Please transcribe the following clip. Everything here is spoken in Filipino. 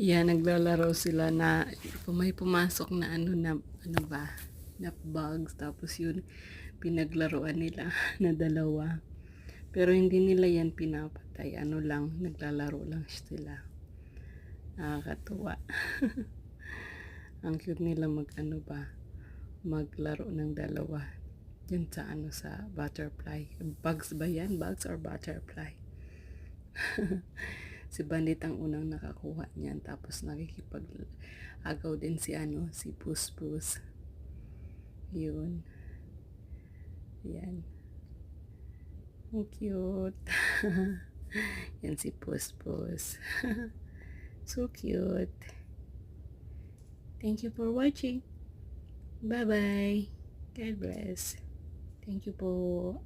Yan, naglalaro sila na may pumasok na ano ba, na bugs. Tapos yun, pinaglaruan nila na dalawa. Pero hindi nila yan pinapatay. Ano lang, naglalaro lang sila. Nakakatuwa. Ang cute nila maglaro ng dalawa. Yun sa butterfly. Bugs ba yan? Bugs or butterfly? Si Bandit ang unang nakakuha niyan. Tapos nakikipag-agaw din si Puspus. Yun. Yan. Ang cute. Yan si Puspus. So cute. Thank you for watching. Bye-bye. God bless. Thank you po.